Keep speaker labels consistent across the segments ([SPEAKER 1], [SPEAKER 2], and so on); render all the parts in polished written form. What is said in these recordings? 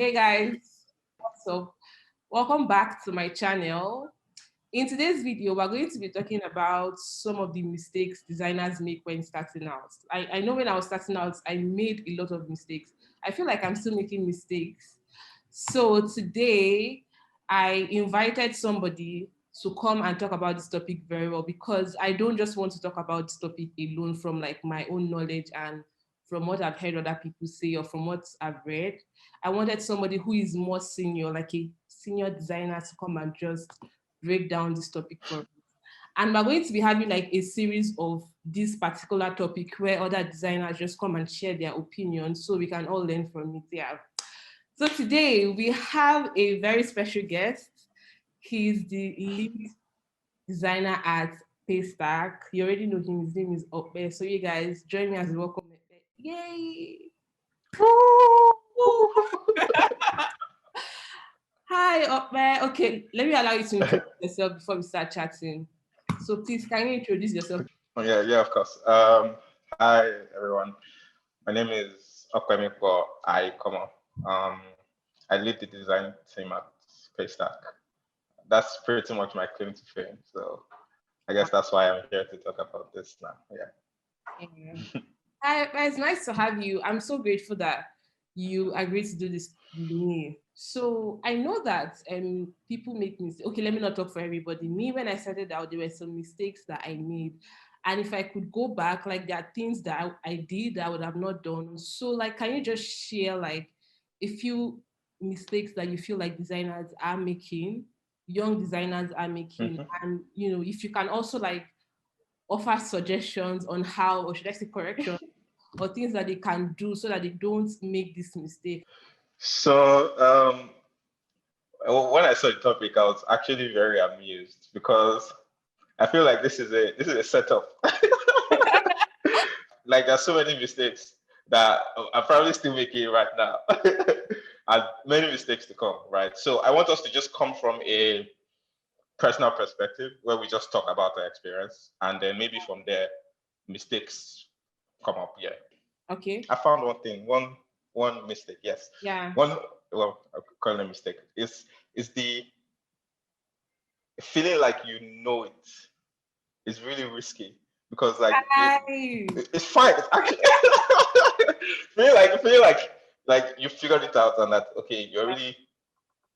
[SPEAKER 1] Hey guys, what's up? Welcome back to my channel. In today's video, we're going to be talking about some of the mistakes designers make when starting out. I know when I was starting out, I made a lot of mistakes. I feel like I'm still making mistakes. So today, I invited somebody to come and talk about this topic very well, because I don't just want to talk about this topic alone from like my own knowledge and from what I've heard other people say or from what I've read. I wanted somebody who is more senior, like a senior designer, to come and just break down this topic for us. And we're going to be having like a series of this particular topic where other designers just come and share their opinions so we can all learn from it. Yeah. So today we have a very special guest. He's the lead designer at Paystack. You already know him. His name is Opemipo. So you guys join me as a welcome. Yay! Hi, Opemipo. Okay, let me allow you to introduce yourself before we start chatting. So please, can you introduce yourself?
[SPEAKER 2] Yeah, of course. Hi, everyone. My name is Opemipo Aikomo. I lead the design team at Paystack. That's pretty much my claim to fame. So I guess that's why I'm here to talk about this now. Yeah.
[SPEAKER 1] Hi, it's nice to have you. I'm so grateful that you agreed to do this with me. So I know that people make mistakes. Okay, let me not talk for everybody. Me, when I started out, there were some mistakes that I made. And if I could go back, like there are things that I did that I would have not done. So like, can you just share like a few mistakes that you feel like designers are making, young designers are making? And, if you can also like offer suggestions on how, or should I say corrections, or things that they can do so that they don't make this mistake.
[SPEAKER 2] So when I saw the topic, I was actually very amused because I feel like this is a setup. Like there's so many mistakes that I'm probably still making right now, and many mistakes to come. Right. So I want us to just come from a personal perspective where we just talk about our experience, and then maybe from there mistakes come up. Yeah.
[SPEAKER 1] Okay.
[SPEAKER 2] I found one thing. One mistake. Yes.
[SPEAKER 1] Yeah.
[SPEAKER 2] One. Well, I could call it a mistake. Is the feeling like you know it is really risky because like it's fine. It's actually feel like you figured it out and that okay, you're really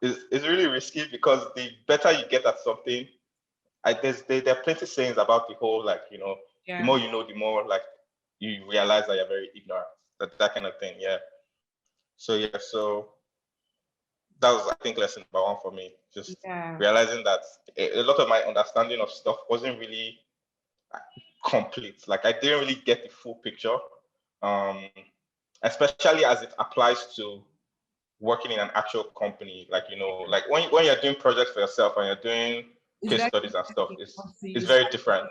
[SPEAKER 2] it's really risky because the better you get at something, there are plenty of sayings about the whole like the more you know, the more like you realize that you're very ignorant. That kind of thing. Yeah. So that was I think lesson number one for me. Just realizing that a lot of my understanding of stuff wasn't really complete. Like I didn't really get the full picture, especially as it applies to working in an actual company. Like like when you're doing projects for yourself and you're doing case studies and stuff, it's very different.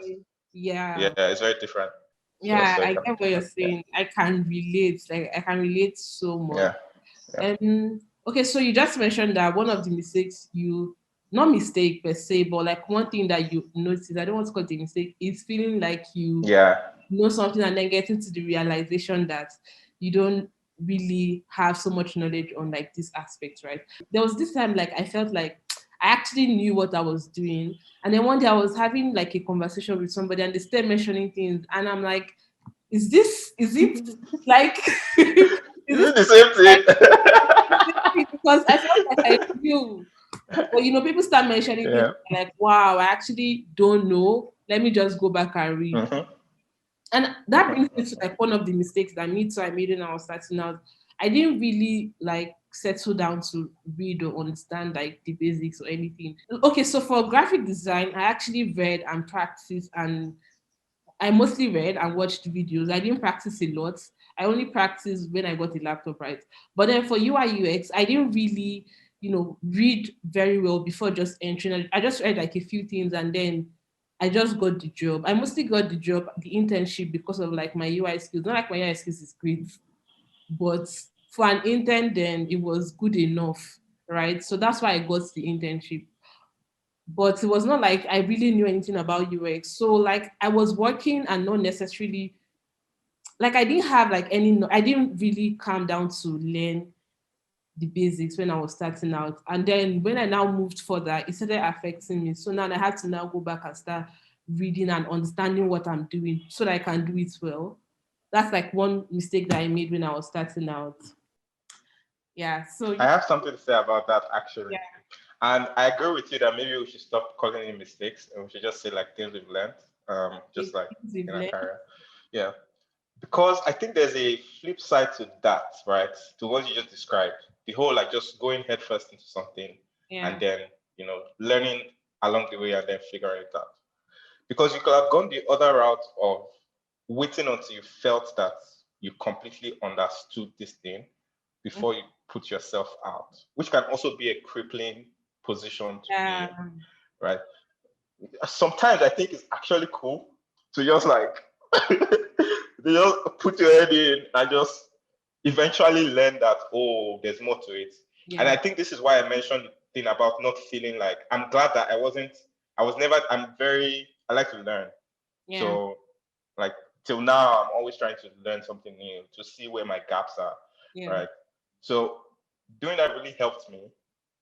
[SPEAKER 2] Yeah, it's very different.
[SPEAKER 1] Yeah, I get what you're saying. I can relate. Like I can relate so much.
[SPEAKER 2] Yeah.
[SPEAKER 1] Okay, so you just mentioned that one of the mistakes not mistake per se, but like one thing that you notice, I don't want to call it a mistake, is feeling like you know something and then getting to the realization that you don't really have so much knowledge on like this aspect, right? There was this time like I felt like I actually knew what I was doing. And then one day I was having like a conversation with somebody and they started mentioning things and I'm like, is it like
[SPEAKER 2] is it the same thing?
[SPEAKER 1] Because I felt like I knew. But people start mentioning things like, wow, I actually don't know. Let me just go back and read. And that brings me to like one of the mistakes that I made when I was starting out. I didn't really like settle down to read or understand like the basics or anything. Okay, so for graphic design, I actually read and practiced, and I mostly read and watched videos. I didn't practice a lot. I only practiced when I got a laptop, right? But then for UI UX, I didn't really, read very well before just entering. I just read like a few things and then I just got the job. I mostly got the job, the internship, because of like my UI skills. Not like my UI skills is great, but for an intern, then it was good enough, right? So that's why I got the internship. But it was not like I really knew anything about UX. So like I was working and not necessarily like I didn't have like I didn't really calm down to learn the basics when I was starting out. And then when I now moved further, it started affecting me. So now I had to now go back and start reading and understanding what I'm doing so that I can do it well. That's like one mistake that I made when I was starting out. Yeah. So
[SPEAKER 2] I have something to say about that actually.
[SPEAKER 1] yeah,
[SPEAKER 2] And I agree with you that maybe we should stop calling it mistakes and we should just say like things we've learned, just like in our career. Yeah. Because I think there's a flip side to that, right? To what you just described. The whole like just going headfirst into something and then, learning along the way and then figuring it out. Because you could have gone the other route of waiting until you felt that you completely understood this thing before you put yourself out, which can also be a crippling position to be in, right? Sometimes I think it's actually cool to just like just put your head in and just eventually learn that, oh, there's more to it. Yeah. And I think this is why I mentioned the thing about not feeling like, I'm glad that I like to learn. Yeah. So like till now, I'm always trying to learn something new to see where my gaps are, right? So doing that really helped me,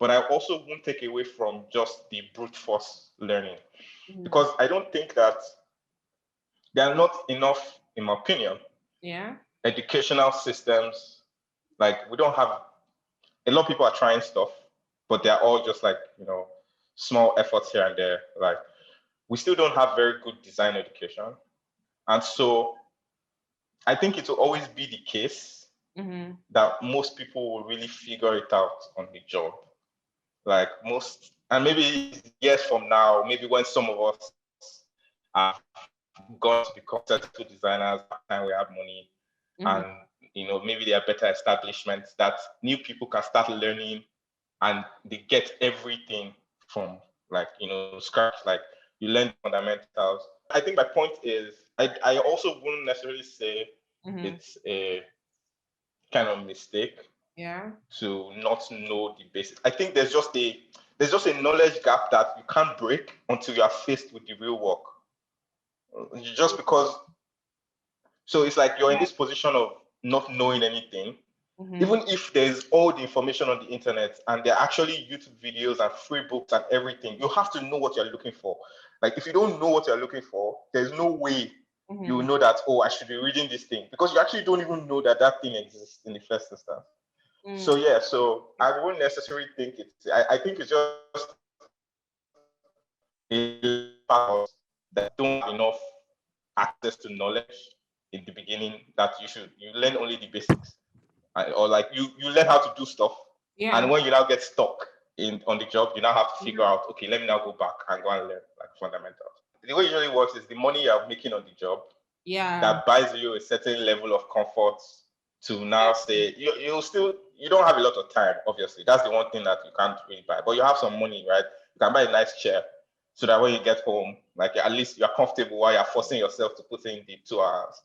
[SPEAKER 2] but I also won't take away from just the brute force learning, because I don't think that there are not enough, in my opinion, educational systems. Like we don't have, a lot of people are trying stuff, but they're all just like, small efforts here and there. Like we still don't have very good design education. And so I think it will always be the case that most people will really figure it out on the job. Like and maybe years from now, maybe when some of us have gone to become successful designers, and we have money, and maybe there are better establishments that new people can start learning, and they get everything from like scratch. Like you learn fundamentals. I think my point is, I also wouldn't necessarily say it's a kind of mistake to not know the basics. I think there's just a knowledge gap that you can't break until you are faced with the real work. Just because, so it's like you're in this position of not knowing anything, even if there's all the information on the internet and there are actually YouTube videos and free books and everything, you have to know what you're looking for. Like if you don't know what you're looking for, there's no way you will know that, oh, I should be reading this thing, because you actually don't even know that thing exists in the first instance. So yeah, so I won't necessarily think I think it's just a part that don't have enough access to knowledge in the beginning, that you learn only the basics, or like you learn how to do stuff, and when you now get stuck on the job, you now have to figure out, okay, let me now go back and go and learn like fundamentals. The way it usually works is the money you're making on the job that buys you a certain level of comfort to now say you don't have a lot of time, obviously. That's the one thing that you can't really buy, but you have some money, right? You can buy a nice chair so that when you get home, like at least you're comfortable while you're forcing yourself to put in the 2 hours.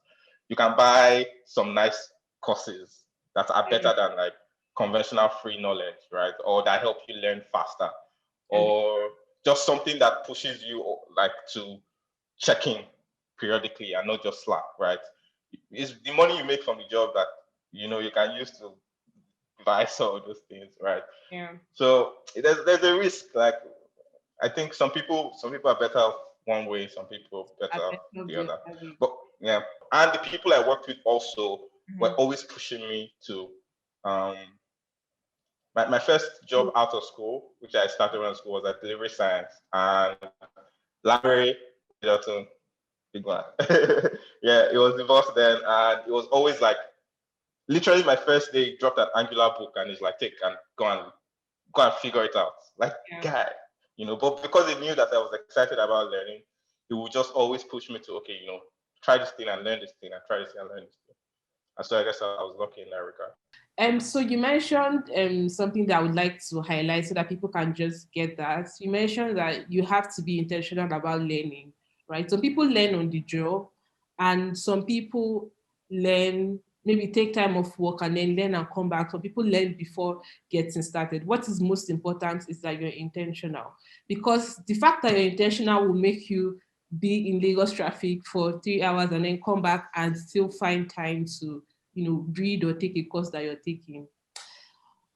[SPEAKER 2] You can buy some nice courses that are better than like conventional free knowledge, right? Or that help you learn faster, or just something that pushes you like to check in periodically and not just slack, right? It's the money you make from the job that you can use to buy some of those things, right? So there's a risk. Like I think some people are better off one way, some people better off the other. But yeah, and the people I worked with also were always pushing me to my first job out of school, which I started when school, was at delivery science, and library, big one. Yeah, it was divorced then, and it was always like, literally my first day, he dropped an Angular book and he's like, take and go and figure it out. Like, guy, but because he knew that I was excited about learning, he would just always push me to, okay, try this thing and learn this thing, and try this thing and learn this thing. And so I guess I was lucky in that regard.
[SPEAKER 1] So you mentioned something that I would like to highlight so that people can just get that. You mentioned that you have to be intentional about learning, right? Some people learn on the job, and some people learn, maybe take time off work and then learn and come back. Some people learn before getting started. What is most important is that you're intentional, because the fact that you're intentional will make you be in Lagos traffic for 3 hours and then come back and still find time to read or take a course that you're taking.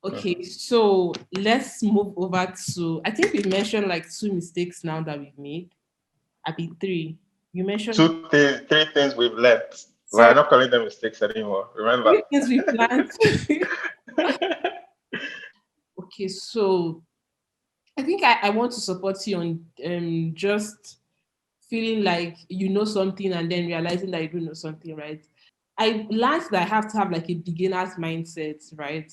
[SPEAKER 1] Okay, so let's move over to, I think we mentioned like 2 mistakes now that we've made. I mean 3. You mentioned
[SPEAKER 2] 3 things we've learned. We're
[SPEAKER 1] sorry,
[SPEAKER 2] not calling them mistakes anymore. Remember?
[SPEAKER 1] 3 things we planned. Okay, so I think I want to support you on just feeling like you know something and then realizing that you don't know something, right? I learned that I have to have like a beginner's mindset, right?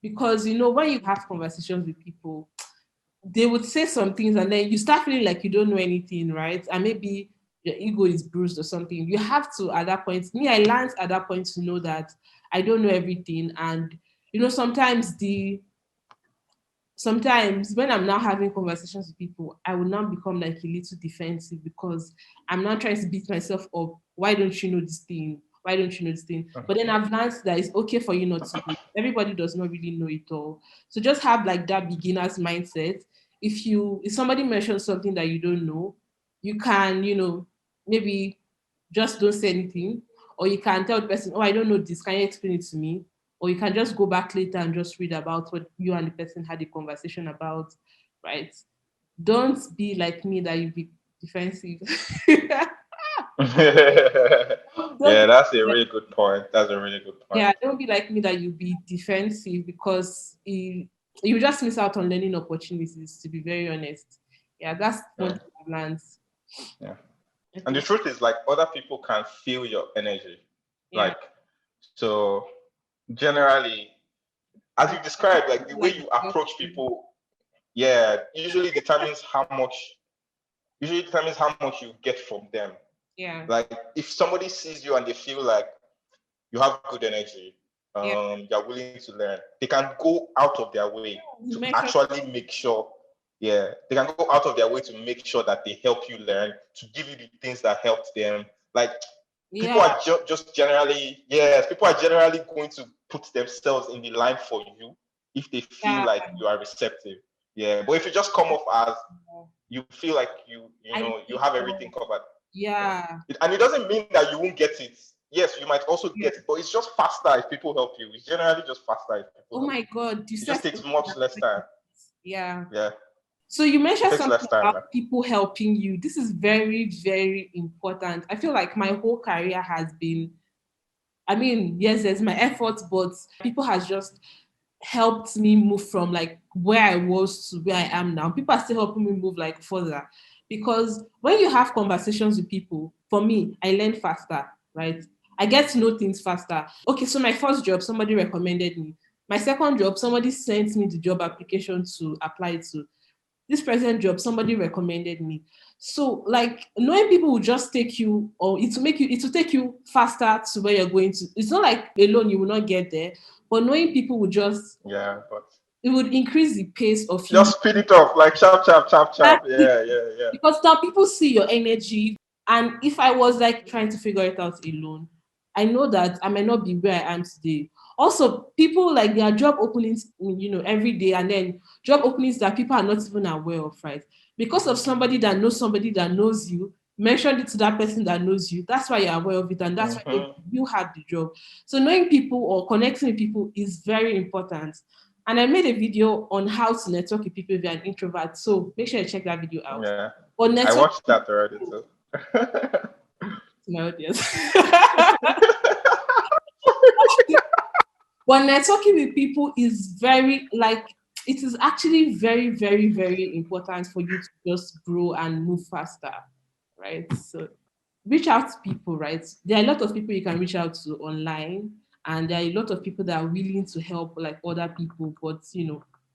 [SPEAKER 1] Because when you have conversations with people, they would say some things and then you start feeling like you don't know anything, right? And maybe your ego is bruised or something. You have to, at that point, I learned at that point to know that I don't know everything. And sometimes when I'm now having conversations with people, I will now become like a little defensive because I'm not trying to beat myself up. Why don't you know this thing? Why don't you know this thing? But then I've learned that it's okay for you not to know. Everybody does not really know it all. So just have like that beginner's mindset. If somebody mentions something that you don't know, you can, maybe just don't say anything. Or you can tell the person, oh, I don't know this. Can you explain it to me? Or you can just go back later and just read about what you and the person had a conversation about, right? Don't be like me that you be defensive.
[SPEAKER 2] Yeah,
[SPEAKER 1] Don't
[SPEAKER 2] that's a
[SPEAKER 1] be,
[SPEAKER 2] really good point. That's a really good point.
[SPEAKER 1] yeah, don't be like me that you be defensive because you just miss out on learning opportunities, to be very honest. Yeah, that's one
[SPEAKER 2] Yeah.
[SPEAKER 1] thing I've learned.
[SPEAKER 2] Yeah. And the
[SPEAKER 1] Okay.
[SPEAKER 2] truth is, like, other people can feel your energy.
[SPEAKER 1] Yeah.
[SPEAKER 2] Like, so generally, as you described, like the way
[SPEAKER 1] Like
[SPEAKER 2] you approach people, usually determines how much you get from them.
[SPEAKER 1] yeah.
[SPEAKER 2] Like if somebody sees you and they feel like you have good energy,
[SPEAKER 1] Yeah.
[SPEAKER 2] they're willing to learn, they can go out of their way
[SPEAKER 1] You
[SPEAKER 2] to
[SPEAKER 1] mentioned
[SPEAKER 2] actually make sure, they can go out of their way to make sure that they help you learn, to give you the things that helped them. Like people
[SPEAKER 1] yeah.
[SPEAKER 2] are just generally, yes, people are generally going to put themselves in the line for you if they feel
[SPEAKER 1] Yeah.
[SPEAKER 2] like you are receptive. Yeah, but if you just come off as you feel like
[SPEAKER 1] I
[SPEAKER 2] you
[SPEAKER 1] need
[SPEAKER 2] have everything
[SPEAKER 1] help.
[SPEAKER 2] covered, yeah.
[SPEAKER 1] Yeah.
[SPEAKER 2] And it doesn't mean that you won't get it. Yes, you might also
[SPEAKER 1] Yeah.
[SPEAKER 2] get it, but it's just faster if people help you. It's generally just faster if people
[SPEAKER 1] Oh
[SPEAKER 2] help
[SPEAKER 1] my
[SPEAKER 2] you.
[SPEAKER 1] God, you
[SPEAKER 2] It
[SPEAKER 1] said
[SPEAKER 2] just takes
[SPEAKER 1] something
[SPEAKER 2] much less time.
[SPEAKER 1] yeah.
[SPEAKER 2] Yeah,
[SPEAKER 1] So you
[SPEAKER 2] it
[SPEAKER 1] mentioned
[SPEAKER 2] takes
[SPEAKER 1] something
[SPEAKER 2] less time,
[SPEAKER 1] about
[SPEAKER 2] man.
[SPEAKER 1] people helping you. This is very, very important. I feel like my whole career has been, I mean, yes, there's my efforts, but people has just helped me move from like where I was to where I am now. People are still helping me move like further. Because when you have conversations with people, for me, I learn faster, right? I get to know things faster. Okay, so my first job, somebody recommended me. My second job, somebody sent me the job application to apply to. This present job, somebody recommended me. So like knowing people will just take you, or it will take you faster to where you're going to. It's not like alone you will not get there, but knowing people will just,
[SPEAKER 2] Yeah, but
[SPEAKER 1] it would increase the pace of you.
[SPEAKER 2] just speed it up, like chop, chop, chop, chop. Yeah, yeah, yeah.
[SPEAKER 1] Because now people see your energy. And if I was like trying to figure it out alone, I know that I might not be where I am today. Also, people like their job openings, every day, and then job openings that people are not even aware of, right? Because of somebody that knows you, mentioned it to that person that knows you. That's why you're aware of it, and that's why you have the job. So knowing people or connecting with people is very important. And I made a video on how to network with people if you're an introvert. So make sure you check that video out.
[SPEAKER 2] Yeah,
[SPEAKER 1] Or
[SPEAKER 2] I
[SPEAKER 1] network
[SPEAKER 2] watched that already too.
[SPEAKER 1] to my audience. But networking with people is very like it is actually very, very, very important for you to just grow and move faster, right? So reach out to people, right? There are a lot of people you can reach out to online, and there are a lot of people that are willing to help like other people, but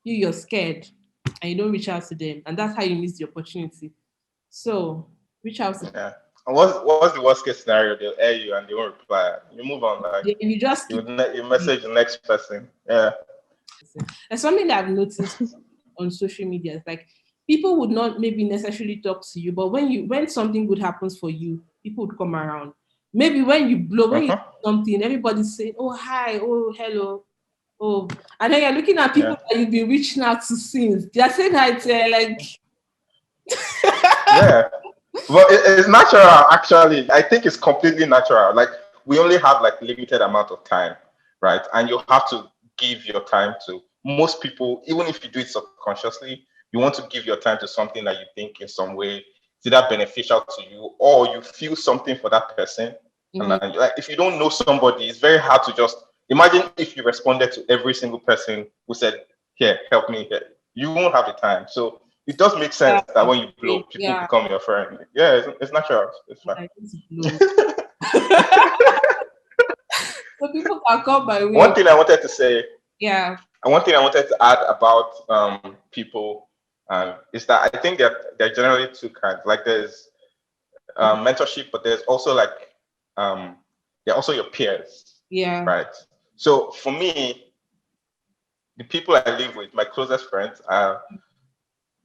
[SPEAKER 1] you're scared and you don't reach out to them, and that's how you miss the opportunity. So reach out to
[SPEAKER 2] Yeah. And what's the worst case scenario? They'll air you and they won't reply. You move on, like
[SPEAKER 1] you just keep
[SPEAKER 2] you message the next person. Yeah.
[SPEAKER 1] There's something that I've noticed on social media. It's like people would not maybe necessarily talk to you, but when something good happens for you, people would come around. Maybe when you do
[SPEAKER 2] Uh-huh.
[SPEAKER 1] something, everybody's saying, "Oh hi, oh hello, oh," and then you're looking at people
[SPEAKER 2] Yeah.
[SPEAKER 1] that you've been reaching out to since. They're saying hi to like,
[SPEAKER 2] Yeah. Well, it's natural, actually. I think it's completely natural. Like, we only have like limited amount of time, right? And you have to give your time to most people, even if you do it subconsciously, you want to give your time to something that you think in some way is either beneficial to you or you feel something for that person. And like, if you don't know somebody, it's very hard to just imagine if you responded to every single person who said, "Here, help me here." You won't have the time. So it does make sense that when you blow, people become your friend. Yeah, it's natural. It's fine.
[SPEAKER 1] So people can come by way.
[SPEAKER 2] One thing I wanted to say.
[SPEAKER 1] Yeah.
[SPEAKER 2] And one thing I wanted to add about people is that I think they're generally two kinds. Like there's mentorship, but there's also like they're also your peers.
[SPEAKER 1] Yeah.
[SPEAKER 2] Right. So for me, the people I live with, my closest friends,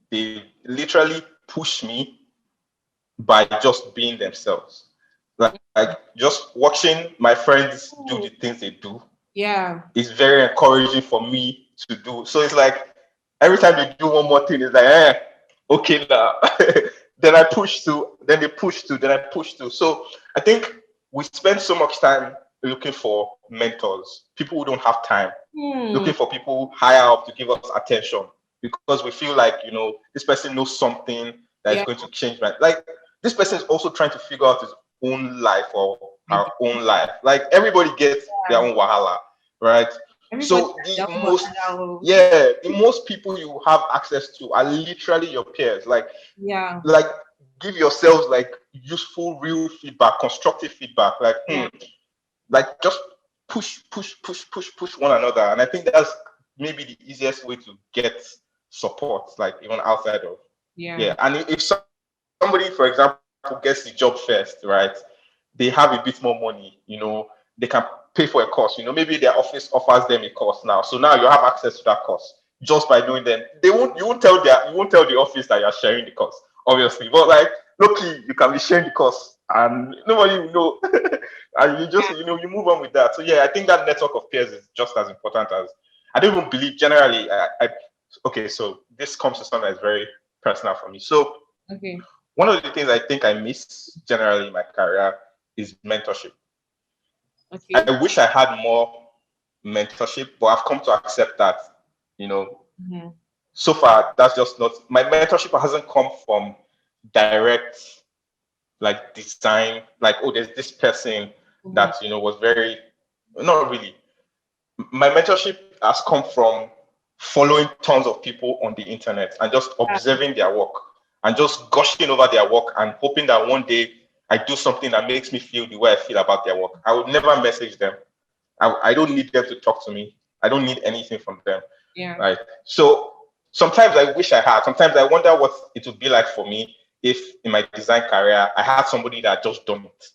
[SPEAKER 2] they literally push me by just being themselves. Like just watching my friends do the things they do.
[SPEAKER 1] Yeah.
[SPEAKER 2] Is very encouraging for me to do. So it's like every time they do one more thing, it's like, okay now. Then I push to, then they push to, then I push to. So I think we spend so much time looking for mentors, people who don't have time, looking for people higher up to give us attention because we feel like, this person knows something that is going to change my, like this person is also trying to figure out his own life or her own life. Like everybody gets their own wahala, right? So the most people you have access to are literally your peers. Like give yourselves like useful, real feedback, constructive feedback. Like just push one another. And I think that's maybe the easiest way to get support, like even outside of And if somebody, for example, gets the job first, right? They have a bit more money, they can pay for a course. Maybe their office offers them a course now. So now you have access to that course just by knowing them. You won't tell the office that you're sharing the course, obviously. But like, luckily, you can be sharing the course and nobody will know. And you just, you move on with that. So yeah, I think that network of peers is just as important as I don't even believe generally. Okay, so this comes to something that's very personal for me. So one of the things I think I miss generally in my career is mentorship. I wish I had more mentorship, but I've come to accept that, so far that's just not my mentorship hasn't come from direct like design, like, oh, there's this person that was very not really. My mentorship has come from following tons of people on the internet and just observing their work and just gushing over their work and hoping that one day I do something that makes me feel the way I feel about their work. I would never message them. I don't need them to talk to me. I don't need anything from them. Right. So sometimes I wish I had. Sometimes I wonder what it would be like for me if in my design career I had somebody that just done it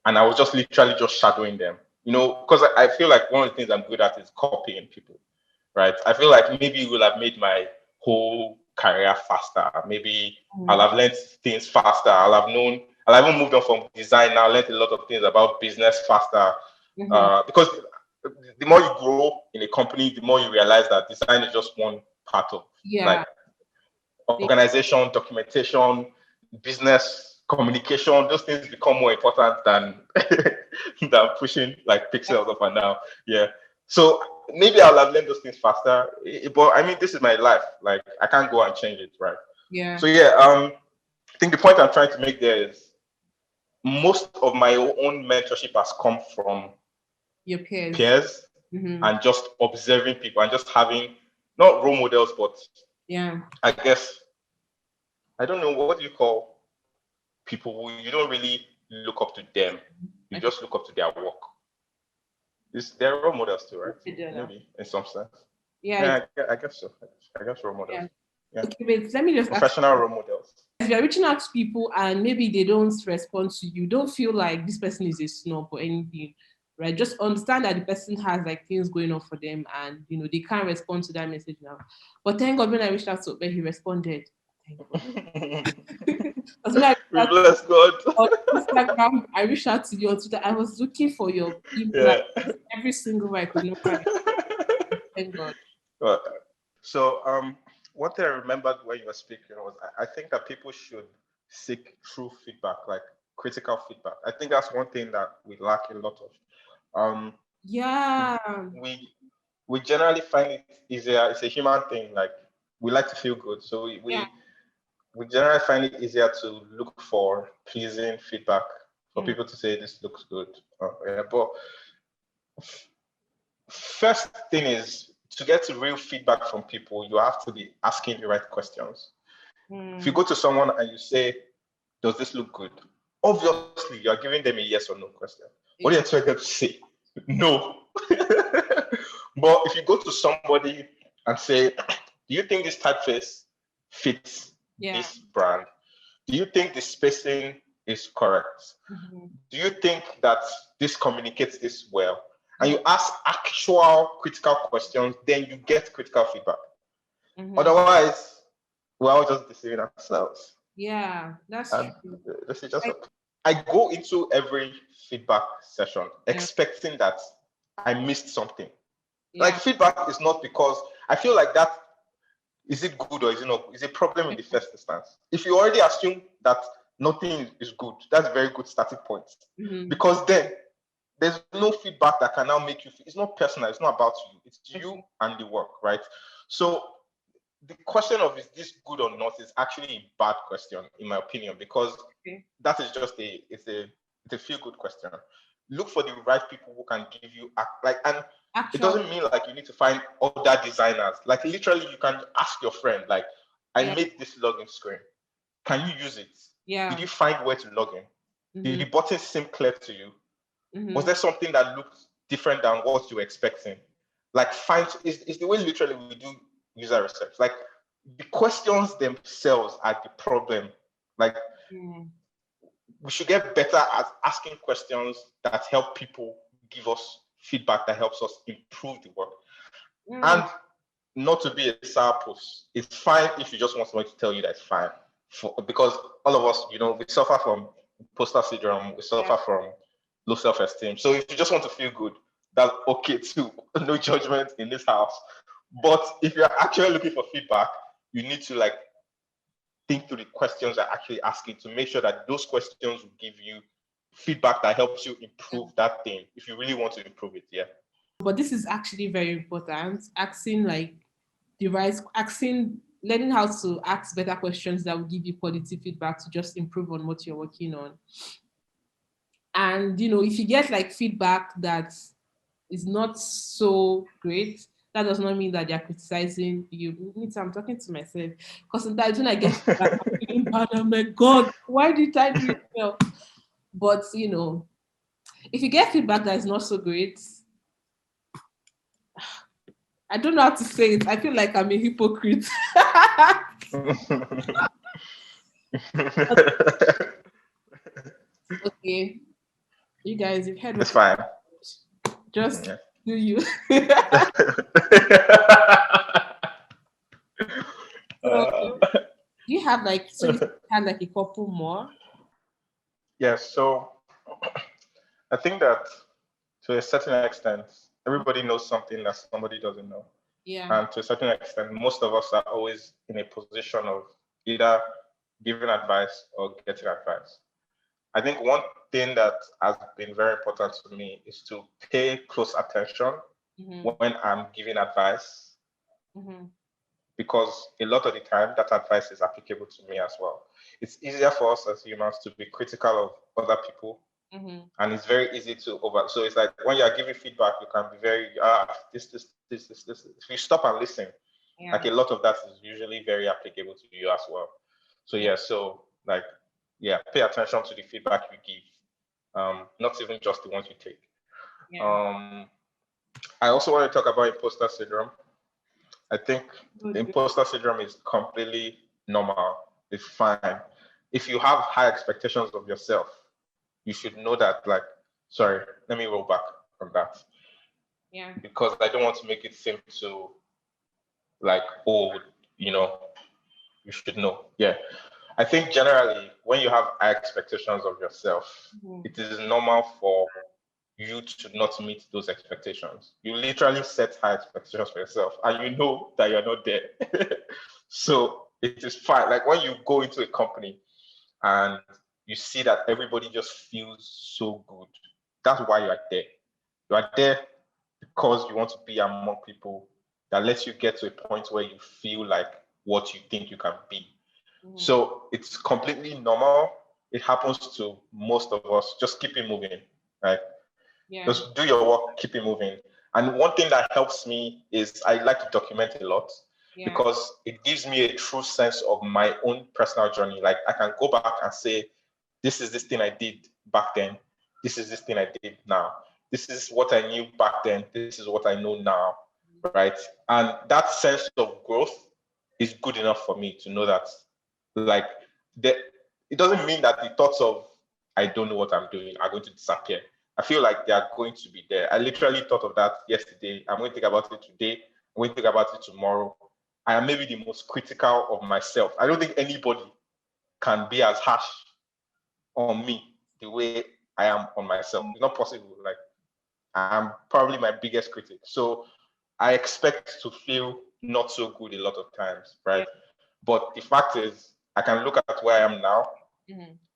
[SPEAKER 2] and I was just literally just shadowing them. Because I feel like one of the things I'm good at is copying people. Right. I feel like maybe it will have made my whole career faster. Maybe I'll have learned things faster. I'll have even moved on from design now, learned a lot of things about business faster. Because the more you grow in a company, the more you realize that design is just one part of like organization, documentation, business, communication. Those things become more important than than pushing like pixels up and down. Yeah. So maybe I'll have learned those things faster. But I mean, this is my life. Like I can't go and change it, right?
[SPEAKER 1] Yeah.
[SPEAKER 2] So yeah, I think the point I'm trying to make there is most of my own mentorship has come from
[SPEAKER 1] your
[SPEAKER 2] peers and just observing people and just having not role models, but I guess I don't know what you call people who you don't really look up to them. You just look up to their work. They're role models too, right? Maybe in some sense. Yeah, I guess so. I guess role models. Yeah.
[SPEAKER 1] Okay, wait, let me just
[SPEAKER 2] professional role models.
[SPEAKER 1] If you're reaching out to people and maybe they don't respond to you, don't feel like this person is a snob or anything, right? Just understand that the person has like things going on for them and they can't respond to that message now. But thank God when I reached out to Ope, he responded. Thank God.
[SPEAKER 2] We bless God.
[SPEAKER 1] On Instagram, I reached out to you on Twitter. I was looking for your email every single way I could not find. Thank God.
[SPEAKER 2] So one thing I remembered when you were speaking was I think that people should seek true feedback, like critical feedback. I think that's one thing that we lack a lot of. we generally find it easier. It's a human thing. Like we like to feel good, so we generally find it easier to look for pleasing feedback for people to say this looks good. But first thing is to get to real feedback from people, you have to be asking the right questions. If you go to someone and you say, does this look good? Obviously, you're giving them a yes or no question. What do you expect them to say? No. But if you go to somebody and say, do you think this typeface fits this brand? Do you think the spacing is correct? Do you think that this communicates this well? And you ask actual critical questions, then you get critical feedback. Otherwise, we're all just deceiving ourselves.
[SPEAKER 1] Yeah, that's true.
[SPEAKER 2] This is just I go into every feedback session expecting that I missed something. Like feedback is not because I feel like that is it good or is it not? Is a problem in the first instance. If you already assume that nothing is good, that's a very good starting point. Because then there's no feedback that can now make you feel, it's not personal, it's not about you, it's you and the work, right? So the question of is this good or not is actually a bad question in my opinion, because that is just it's a feel good question. Look for the right people who can give you it doesn't mean like you need to find other designers. Like literally you can ask your friend, like, I made this login screen, can you use it? Did you find where to log in? Did the button seem clear to you? Was there something that looked different than what you were expecting? Like it's the way literally we do user research. Like the questions themselves are the problem. Like we should get better at asking questions that help people give us feedback that helps us improve the work. And not to be a sourpuss. It's fine if you just want someone to tell you that it's fine. Because all of us, we suffer from imposter syndrome, we suffer from low self-esteem. So if you just want to feel good, that's okay too. No judgment in this house. But if you're actually looking for feedback, you need to think through the questions you're actually asking to make sure that those questions will give you feedback that helps you improve that thing if you really want to improve it.
[SPEAKER 1] But this is actually very important. Learning how to ask better questions that will give you quality feedback to just improve on what you're working on. And if you get feedback that is not so great, that does not mean that they're criticizing you. I'm talking to myself because sometimes when I get feedback, I'm feeling bad. I'm like, God, why did I do it well? But if you get feedback that is not so great, I don't know how to say it. I feel like I'm a hypocrite. Okay, you guys, you've heard.
[SPEAKER 2] It's fine.
[SPEAKER 1] Just do you. So, you have you had a couple more?
[SPEAKER 2] Yes. So I think that to a certain extent, everybody knows something that somebody doesn't know.
[SPEAKER 1] Yeah.
[SPEAKER 2] And to a certain extent, most of us are always in a position of either giving advice or getting advice. I think one thing that has been very important to me is to pay close attention when I'm giving advice, because a lot of the time that advice is applicable to me as well. It's easier for us as humans to be critical of other people, and it's very easy to so it's like when you're giving feedback, you can be very this. If you stop and listen, a lot of that is usually very applicable to you as well. So pay attention to the feedback you give, not even just the ones you take. I also want to talk about imposter syndrome. I think the imposter syndrome is completely normal. It's fine. If you have high expectations of yourself, you should know that, sorry, let me roll back from that.
[SPEAKER 1] Yeah.
[SPEAKER 2] Because I don't want to make it seem to you should know. Yeah. I think generally when you have high expectations of yourself, it is normal for you to not meet those expectations. You literally set high expectations for yourself and you know that you're not there. So it is fine. Like when you go into a company and you see that everybody just feels so good, that's why you are there. You are there because you want to be among people that lets you get to a point where you feel like what you think you can be. So it's completely normal. It happens to most of us. Just keep it moving, right?
[SPEAKER 1] Yeah.
[SPEAKER 2] Just do your work, keep it moving. And one thing that helps me is I like to document a lot because it gives me a true sense of my own personal journey. Like I can go back and say, this is this thing I did back then. This is this thing I did now. This is what I knew back then. This is what I know now, right? And that sense of growth is good enough for me to know that, like, the, it doesn't mean that the thoughts of I don't know what I'm doing are going to disappear. I feel like they are going to be there. I literally thought of that yesterday. I'm going to think about it today. I'm going to think about it tomorrow. I am maybe the most critical of myself. I don't think anybody can be as harsh on me the way I am on myself. It's not possible. Like I'm probably my biggest critic. So I expect to feel not so good a lot of times, right? But the fact is, I can look at where I am now.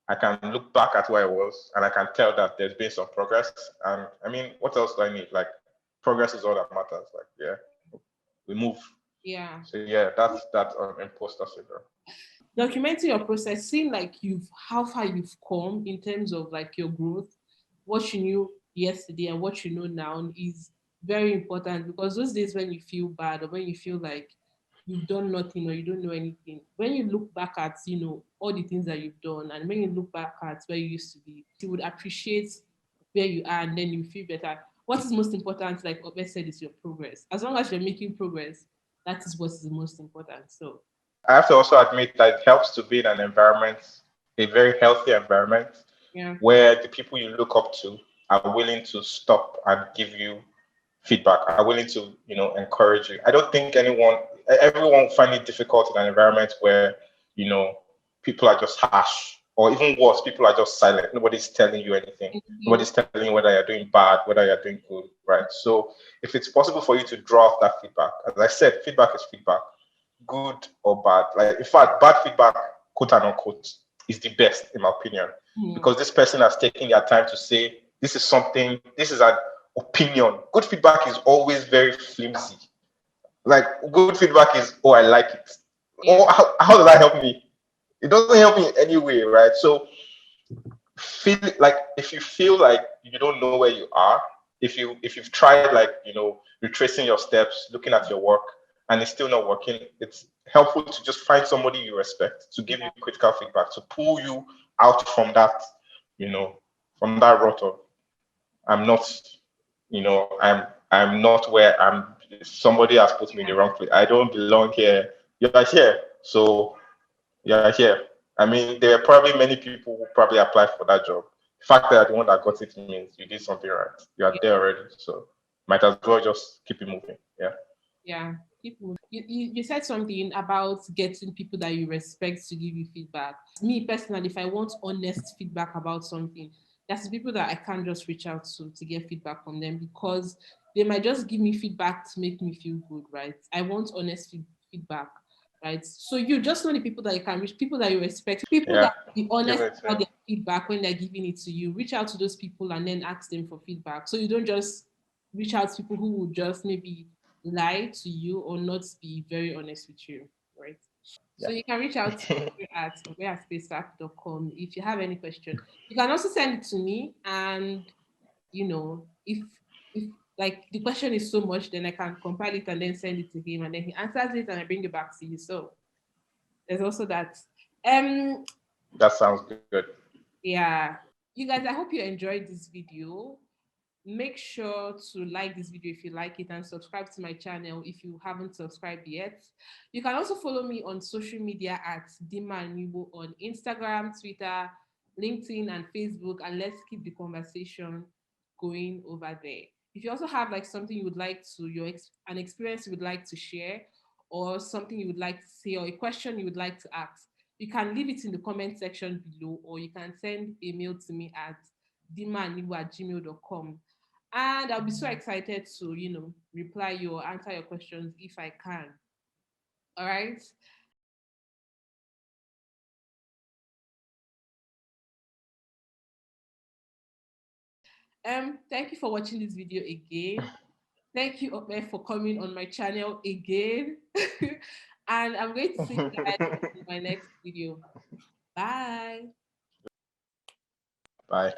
[SPEAKER 2] I can look back at where I was, and I can tell that there's been some progress. And I mean, what else do I need? Like, progress is all that matters. Like, yeah, we move.
[SPEAKER 1] Yeah.
[SPEAKER 2] So yeah, that's that imposter syndrome.
[SPEAKER 1] Documenting your process, seeing like how far you've come in terms of like your growth, what you knew yesterday and what you know now is very important, because those days when you feel bad or when you feel like you've done nothing or you don't know anything, when you look back at all the things that you've done, and when you look back at where you used to be, you would appreciate where you are, and then you feel better. What is most important, like Obe said, is your progress. As long as you're making progress, that is what is the most important. So
[SPEAKER 2] I have to also admit that it helps to be in an environment, a very healthy environment,
[SPEAKER 1] yeah.
[SPEAKER 2] where the people you look up to are willing to stop and give you feedback, are willing to, encourage you. I don't think everyone find it difficult in an environment where, people are just harsh, or even worse, people are just silent. Nobody's telling you anything. Nobody's telling you whether you're doing bad, whether you're doing good, right? So if it's possible for you to draw off that feedback, as I said, feedback is feedback, good or bad. Like, in fact, bad feedback, quote and unquote, is the best, in my opinion, because this person has taken their time to say, this is an opinion. Good feedback is always very flimsy. Like, good feedback is, oh, I like it. Oh, how does that help me? It doesn't help me in any way, right? So feel like, if you feel like you don't know where you are, if you've tried, like, retracing your steps, looking at your work, and it's still not working, it's helpful to just find somebody you respect to give you critical feedback, to pull you out from that, from that rut of, I'm not, I'm not where I'm. Somebody has put me in the wrong place. I don't belong here. You're here, so you're here. I mean, there are probably many people who probably applied for that job. The fact that you're the one that got it means you did something right. You are there already, so might as well just keep it moving. Yeah.
[SPEAKER 1] Yeah. You said something about getting people that you respect to give you feedback. Me personally, if I want honest feedback about something, that's the people that I can't just reach out to get feedback from them, because they might just give me feedback to make me feel good, right? I want honest feedback, right? So you just know the people that you can reach, people that you respect, people
[SPEAKER 2] Yeah.
[SPEAKER 1] that be
[SPEAKER 2] Give
[SPEAKER 1] honest
[SPEAKER 2] it
[SPEAKER 1] about
[SPEAKER 2] to
[SPEAKER 1] their feedback when they're giving it to you. Reach out to those people and then ask them for feedback. So you don't just reach out to people who would just maybe lie to you or not be very honest with you, right? So
[SPEAKER 2] yeah.
[SPEAKER 1] you can reach out to me at paystack.com if you have any question. You can also send it to me, and if like the question is so much, then I can compile it and then send it to him, and then he answers it and I bring it back to you. So there's also that. Um,
[SPEAKER 2] That sounds good.
[SPEAKER 1] yeah, you guys, I hope you enjoyed this video. Make sure to like this video if you like it, and subscribe to my channel if you haven't subscribed yet. You can also follow me on social media at dinmaaniugbo on Instagram, Twitter, LinkedIn, and Facebook, and let's keep the conversation going over there. If you also have like something you would like to an experience you would like to share, or something you would like to say, or a question you would like to ask, you can leave it in the comment section below, or you can send a mail to me at dinmaaniugbo@gmail.com. And I'll be so excited to, reply you or answer your questions if I can. All right. Thank you for watching this video again. Thank you, Ope, for coming on my channel again. And I'm going to see you guys in my next video. Bye.
[SPEAKER 2] Bye.